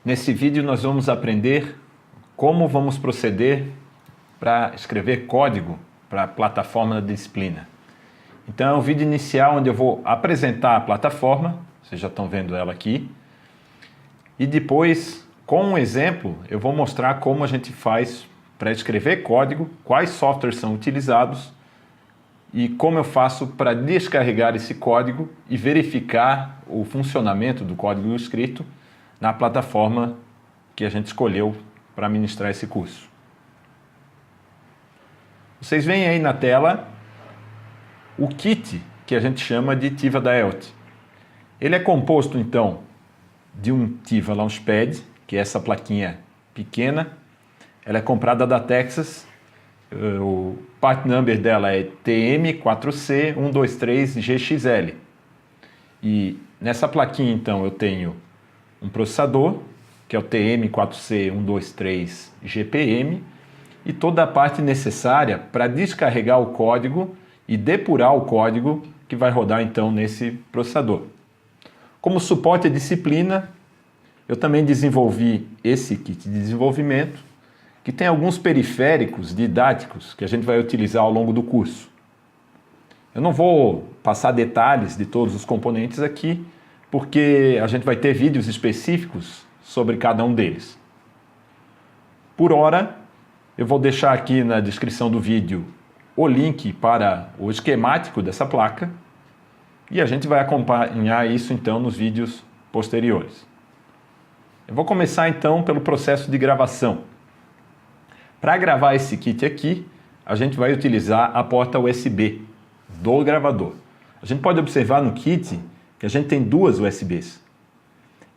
Nesse vídeo nós vamos aprender como vamos proceder para escrever código para a plataforma da disciplina. Então é um vídeo inicial onde eu vou apresentar a plataforma, vocês já estão vendo ela aqui, e depois, com um exemplo, eu vou mostrar como a gente faz para escrever código, quais softwares são utilizados e como eu faço para descarregar esse código e verificar o funcionamento do código escrito na plataforma que a gente escolheu para ministrar esse curso. Vocês veem aí na tela o kit que a gente chama de Tiva da ELTE. Ele é composto então de um Tiva Launchpad, que é essa plaquinha pequena. Ela é comprada da Texas. O part number dela é TM4C123GXL. E nessa plaquinha então eu tenho um processador, que é o TM4C123GPM, e toda a parte necessária para descarregar o código e depurar o código que vai rodar então nesse processador. Como suporte à disciplina, eu também desenvolvi esse kit de desenvolvimento, que tem alguns periféricos didáticos que a gente vai utilizar ao longo do curso. Eu não vou passar detalhes de todos os componentes aqui, porque a gente vai ter vídeos específicos sobre cada um deles. Por hora, eu vou deixar aqui na descrição do vídeo o link para o esquemático dessa placa e a gente vai acompanhar isso então nos vídeos posteriores. Eu vou começar então pelo processo de gravação. Para gravar esse kit aqui, a gente vai utilizar a porta USB do gravador. A gente pode observar no kit que a gente tem duas USBs.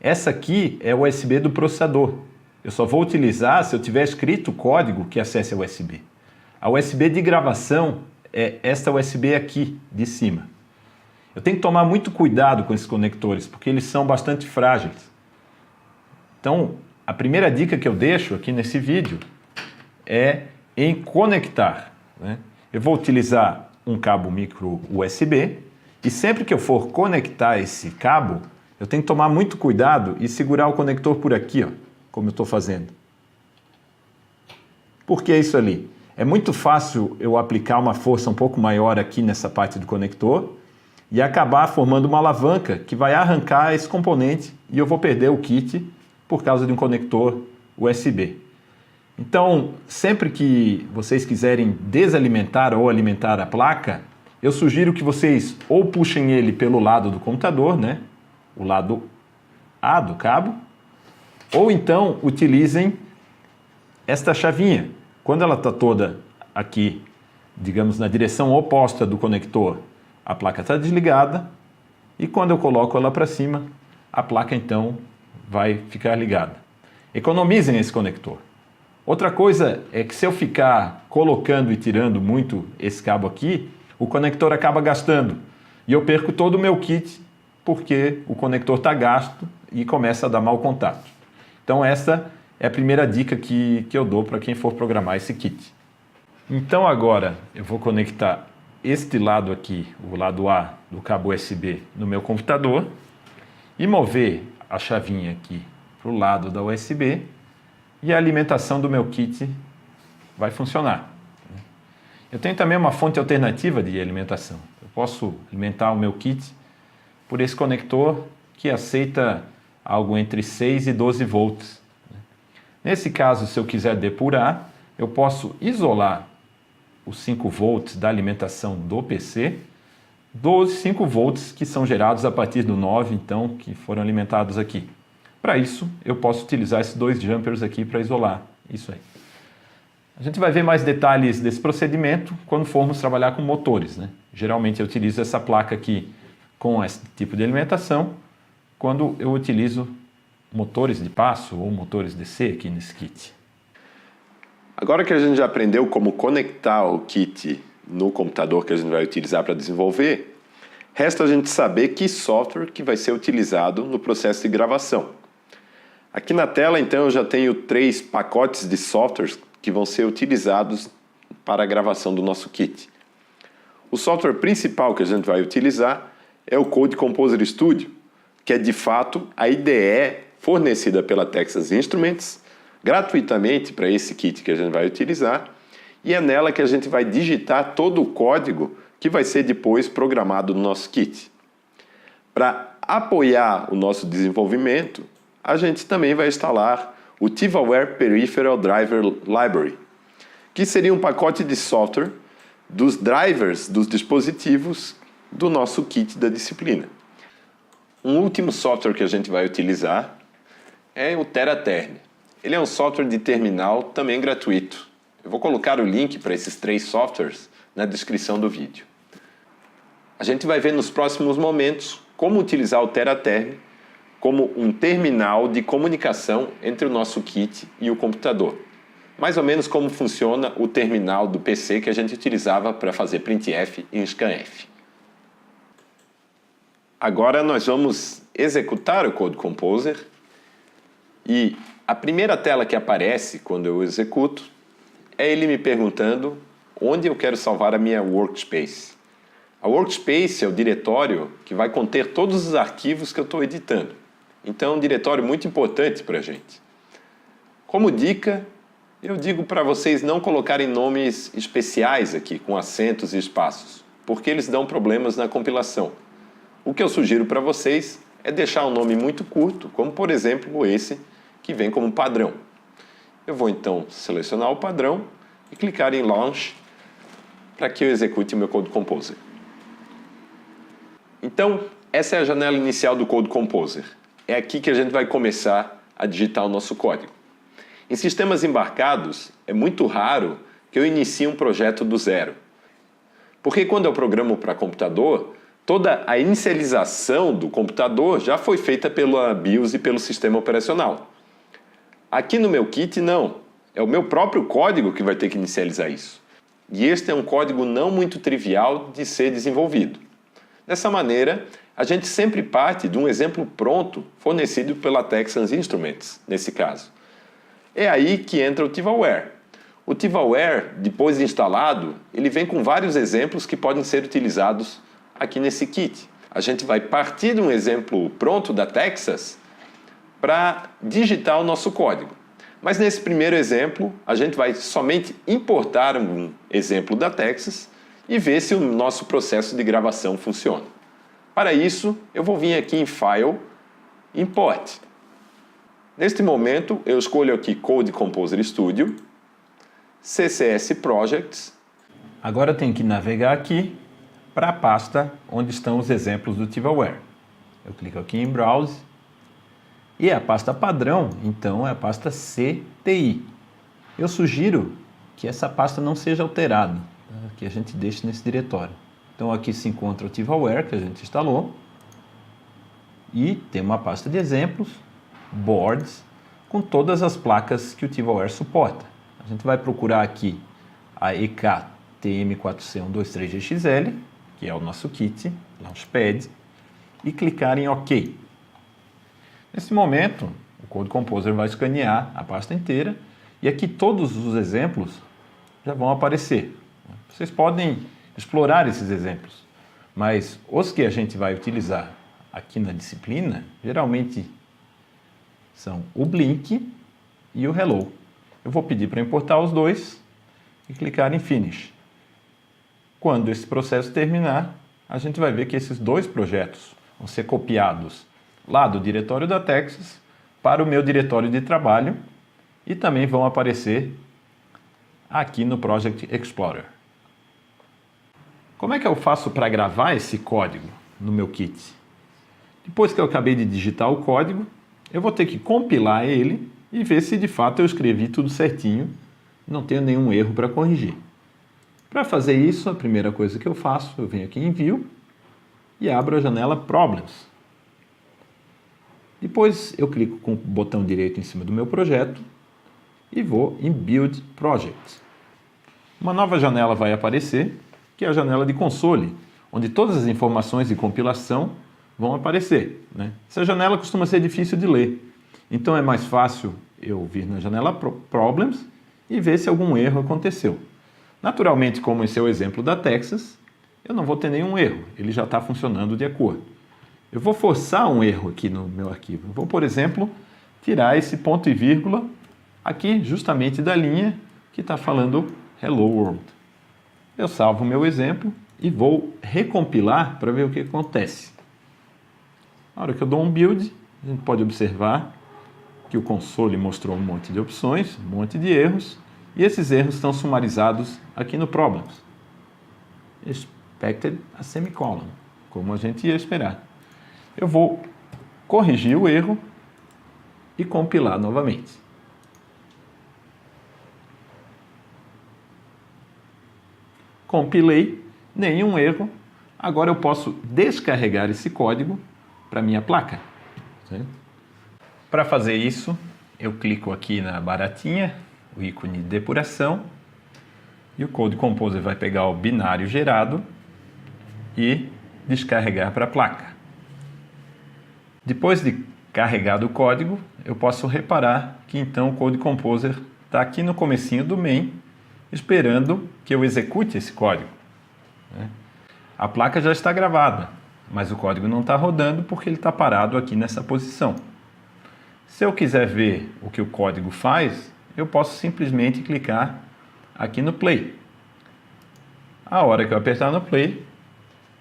Essa aqui é a USB do processador. Eu só vou utilizar se eu tiver escrito o código que acesse a USB. A USB de gravação é esta USB aqui de cima. Eu tenho que tomar muito cuidado com esses conectores, porque eles são bastante frágeis. Então, a primeira dica que eu deixo aqui nesse vídeo é em conectar, né? Eu vou utilizar um cabo micro USB e sempre que eu for conectar esse cabo, eu tenho que tomar muito cuidado e segurar o conector por aqui, ó, como eu estou fazendo. Por que isso ali? É muito fácil eu aplicar uma força um pouco maior aqui nessa parte do conector e acabar formando uma alavanca que vai arrancar esse componente e eu vou perder o kit por causa de um conector USB. Então, sempre que vocês quiserem desalimentar ou alimentar a placa, eu sugiro que vocês ou puxem ele pelo lado do computador, né? O lado A do cabo, ou então utilizem esta chavinha. Quando ela está toda aqui, digamos, na direção oposta do conector, a placa está desligada, e quando eu coloco ela para cima, a placa então vai ficar ligada. Economizem esse conector. Outra coisa é que se eu ficar colocando e tirando muito esse cabo aqui, o conector acaba gastando e eu perco todo o meu kit porque o conector está gasto e começa a dar mau contato. Então essa é a primeira dica que eu dou para quem for programar esse kit. Então agora eu vou conectar este lado aqui, o lado A do cabo USB no meu computador e mover a chavinha aqui para o lado da USB e a alimentação do meu kit vai funcionar. Eu tenho também uma fonte alternativa de alimentação. Eu posso alimentar o meu kit por esse conector que aceita algo entre 6 e 12 volts. Nesse caso, se eu quiser depurar, eu posso isolar os 5 volts da alimentação do PC dos 5 volts que são gerados a partir do 9, então, que foram alimentados aqui. Para isso, eu posso utilizar esses 2 jumpers aqui para isolar isso aí. A gente vai ver mais detalhes desse procedimento quando formos trabalhar com motores, né? Geralmente eu utilizo essa placa aqui com esse tipo de alimentação quando eu utilizo motores de passo ou motores DC aqui nesse kit. Agora que a gente já aprendeu como conectar o kit no computador que a gente vai utilizar para desenvolver, resta a gente saber que software que vai ser utilizado no processo de gravação. Aqui na tela, então, eu já tenho 3 pacotes de softwares que vão ser utilizados para a gravação do nosso kit. O software principal que a gente vai utilizar é o Code Composer Studio, que é de fato a IDE fornecida pela Texas Instruments, gratuitamente para esse kit que a gente vai utilizar, e é nela que a gente vai digitar todo o código que vai ser depois programado no nosso kit. Para apoiar o nosso desenvolvimento, a gente também vai instalar o TivaWare Peripheral Driver Library, que seria um pacote de software dos drivers dos dispositivos do nosso kit da disciplina. Um último software que a gente vai utilizar é o TeraTerm. Ele é um software de terminal também gratuito. Eu vou colocar o link para esses 3 softwares na descrição do vídeo. A gente vai ver nos próximos momentos como utilizar o TeraTerm como um terminal de comunicação entre o nosso kit e o computador. Mais ou menos como funciona o terminal do PC que a gente utilizava para fazer printf e scanf. Agora nós vamos executar o Code Composer e a primeira tela que aparece quando eu executo é ele me perguntando onde eu quero salvar a minha workspace. A workspace é o diretório que vai conter todos os arquivos que eu estou editando. Então é um diretório muito importante para a gente. Como dica, eu digo para vocês não colocarem nomes especiais aqui, com acentos e espaços, porque eles dão problemas na compilação. O que eu sugiro para vocês é deixar um nome muito curto, como por exemplo esse, que vem como padrão. Eu vou então selecionar o padrão e clicar em Launch para que eu execute o meu Code Composer. Então, essa é a janela inicial do Code Composer. É aqui que a gente vai começar a digitar o nosso código. Em sistemas embarcados, é muito raro que eu inicie um projeto do zero. Porque quando eu programo para computador, toda a inicialização do computador já foi feita pela BIOS e pelo sistema operacional. Aqui no meu kit, não. É o meu próprio código que vai ter que inicializar isso. E este é um código não muito trivial de ser desenvolvido. Dessa maneira, a gente sempre parte de um exemplo pronto fornecido pela Texas Instruments, nesse caso. É aí que entra o TivaWare. O TivaWare, depois de instalado, ele vem com vários exemplos que podem ser utilizados aqui nesse kit. A gente vai partir de um exemplo pronto da Texas para digitar o nosso código. Mas nesse primeiro exemplo, a gente vai somente importar um exemplo da Texas e ver se o nosso processo de gravação funciona. Para isso, eu vou vir aqui em File, Import. Neste momento, eu escolho aqui Code Composer Studio, CSS Projects. Agora eu tenho que navegar aqui para a pasta onde estão os exemplos do TivaWare. Eu clico aqui em Browse e a pasta padrão, então, é a pasta CTI. Eu sugiro que essa pasta não seja alterada, que a gente deixe nesse diretório. Então aqui se encontra o TivaWare que a gente instalou e tem uma pasta de exemplos, boards, com todas as placas que o TivaWare suporta. A gente vai procurar aqui a EK-TM4C123GXL, que é o nosso kit, Launchpad, e clicar em OK. Nesse momento, o Code Composer vai escanear a pasta inteira e aqui todos os exemplos já vão aparecer. Vocês podem explorar esses exemplos, mas os que a gente vai utilizar aqui na disciplina, geralmente são o Blink e o Hello. Eu vou pedir para importar os dois e clicar em Finish. Quando esse processo terminar, a gente vai ver que esses dois projetos vão ser copiados lá do diretório da Texas para o meu diretório de trabalho e também vão aparecer aqui no Project Explorer. Como é que eu faço para gravar esse código no meu kit? Depois que eu acabei de digitar o código, eu vou ter que compilar ele e ver se de fato eu escrevi tudo certinho, não tenho nenhum erro para corrigir. Para fazer isso, a primeira coisa que eu faço, eu venho aqui em View e abro a janela Problems. Depois eu clico com o botão direito em cima do meu projeto e vou em Build Project. Uma nova janela vai aparecer, que é a janela de console, onde todas as informações de compilação vão aparecer, né? Essa janela costuma ser difícil de ler, então é mais fácil eu vir na janela Problems e ver se algum erro aconteceu. Naturalmente, como esse é o exemplo da Texas, eu não vou ter nenhum erro, ele já está funcionando de acordo. Eu vou forçar um erro aqui no meu arquivo. Eu vou, por exemplo, tirar esse ponto e vírgula aqui justamente da linha que está falando Hello World. Eu salvo o meu exemplo e vou recompilar para ver o que acontece. Na hora que eu dou um build, a gente pode observar que o console mostrou um monte de opções, um monte de erros, e esses erros estão sumarizados aqui no Problems. Expected a semicolon, como a gente ia esperar. Eu vou corrigir o erro e compilar novamente. Compilei, nenhum erro. Agora eu posso descarregar esse código para minha placa. Para fazer isso, eu clico aqui na baratinha, o ícone de depuração, e o Code Composer vai pegar o binário gerado e descarregar para a placa. Depois de carregado o código, eu posso reparar que então o Code Composer está aqui no comecinho do main, esperando que eu execute esse código. A placa já está gravada, mas o código não está rodando porque ele está parado aqui nessa posição. Se eu quiser ver o que o código faz, eu posso simplesmente clicar aqui no play. A hora que eu apertar no play,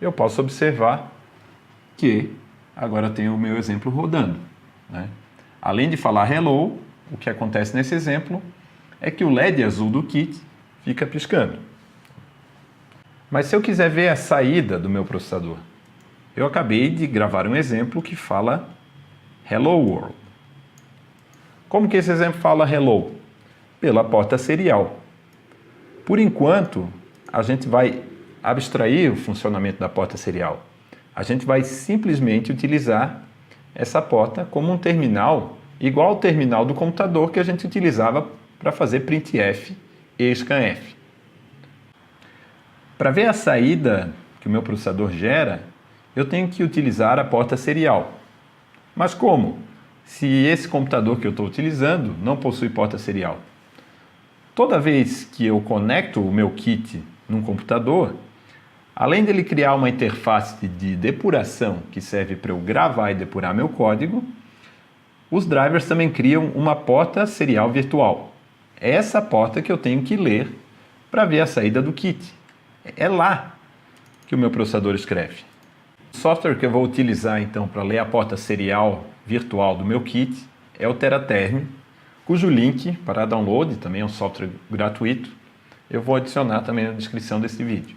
eu posso observar que agora tem o meu exemplo rodando. Além de falar hello, o que acontece nesse exemplo é que o LED azul do kit fica piscando. Mas se eu quiser ver a saída do meu processador, eu acabei de gravar um exemplo que fala Hello World. Como que esse exemplo fala hello? Pela porta serial. Por enquanto, a gente vai abstrair o funcionamento da porta serial. A gente vai simplesmente utilizar essa porta como um terminal, igual ao terminal do computador que a gente utilizava para fazer printf e scanf. Para ver a saída que o meu processador gera, eu tenho que utilizar a porta serial. Mas como? Se esse computador que eu estou utilizando não possui porta serial. Toda vez que eu conecto o meu kit num computador, além dele criar uma interface de depuração que serve para eu gravar e depurar meu código, os drivers também criam uma porta serial virtual. É essa porta que eu tenho que ler para ver a saída do kit. É lá que o meu processador escreve. O software que eu vou utilizar então para ler a porta serial virtual do meu kit é o Teraterm, cujo link para download, também é um software gratuito, eu vou adicionar também na descrição desse vídeo.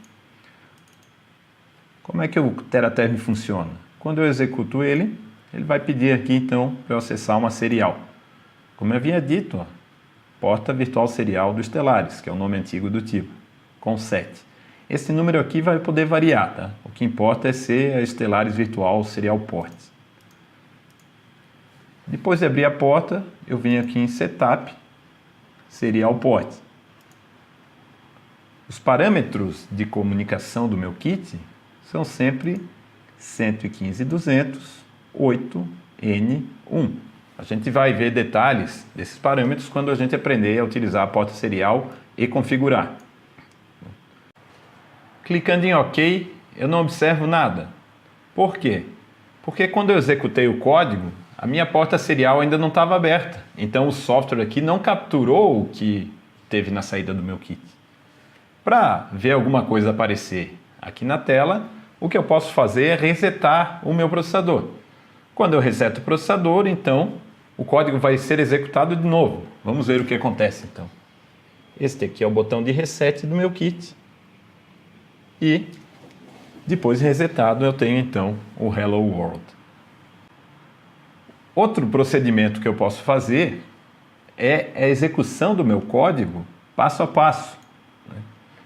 Como é que o Teraterm funciona? Quando eu executo ele, ele vai pedir aqui então para eu acessar uma serial. Como eu havia dito, porta virtual serial do Stellaris, que é o nome antigo do tipo, com 7. Esse número aqui vai poder variar, tá? O que importa é ser a Stellaris Virtual Serial Port. Depois de abrir a porta, eu venho aqui em Setup, Serial Port. Os parâmetros de comunicação do meu kit são sempre 115.200.8N1. A gente vai ver detalhes desses parâmetros quando a gente aprender a utilizar a porta serial e configurar. Clicando em OK, eu não observo nada. Por quê? Porque quando eu executei o código, a minha porta serial ainda não estava aberta. Então o software aqui não capturou o que teve na saída do meu kit. Para ver alguma coisa aparecer aqui na tela, o que eu posso fazer é resetar o meu processador. Quando eu reseto o processador, então o código vai ser executado de novo. Vamos ver o que acontece então. Este aqui é o botão de reset do meu kit. E depois resetado eu tenho então o Hello World. Outro procedimento que eu posso fazer é a execução do meu código passo a passo.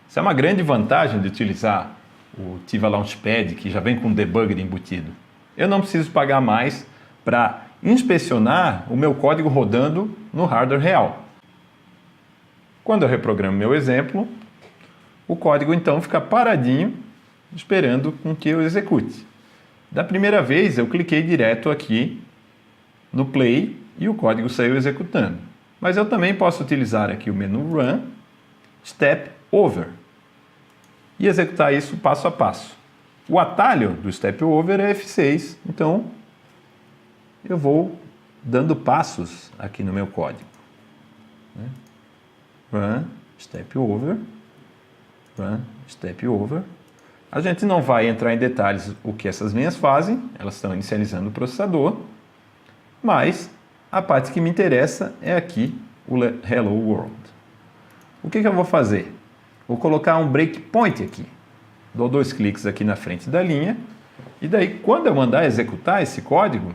Isso é uma grande vantagem de utilizar o Tiva Launchpad, que já vem com debugger embutido. Eu não preciso pagar mais para inspecionar o meu código rodando no hardware real. Quando eu reprogramo meu exemplo, o código então fica paradinho, esperando com que eu execute. Da primeira vez eu cliquei direto aqui no play e o código saiu executando. Mas eu também posso utilizar aqui o menu Run, Step Over e executar isso passo a passo. O atalho do Step Over é F6, então eu vou dando passos aqui no meu código. Run, step over, run, step over. A gente não vai entrar em detalhes o que essas linhas fazem, elas estão inicializando o processador, mas a parte que me interessa é aqui o Hello World. O que eu vou fazer? Vou colocar um breakpoint aqui. Dou 2 cliques aqui na frente da linha, e daí quando eu mandar executar esse código,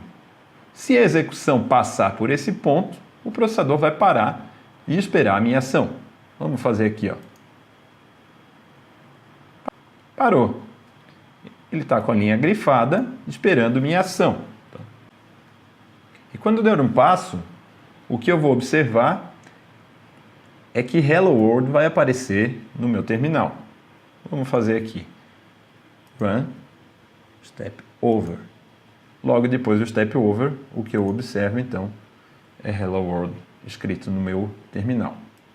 se a execução passar por esse ponto, o processador vai parar e esperar a minha ação. Vamos fazer aqui, ó. Parou. Ele está com a linha grifada, esperando minha ação. E quando der um passo, o que eu vou observar é que Hello World vai aparecer no meu terminal. Vamos fazer aqui. Run, step over. Logo depois do step over, o que eu observo então é Hello World escrito no meu terminal.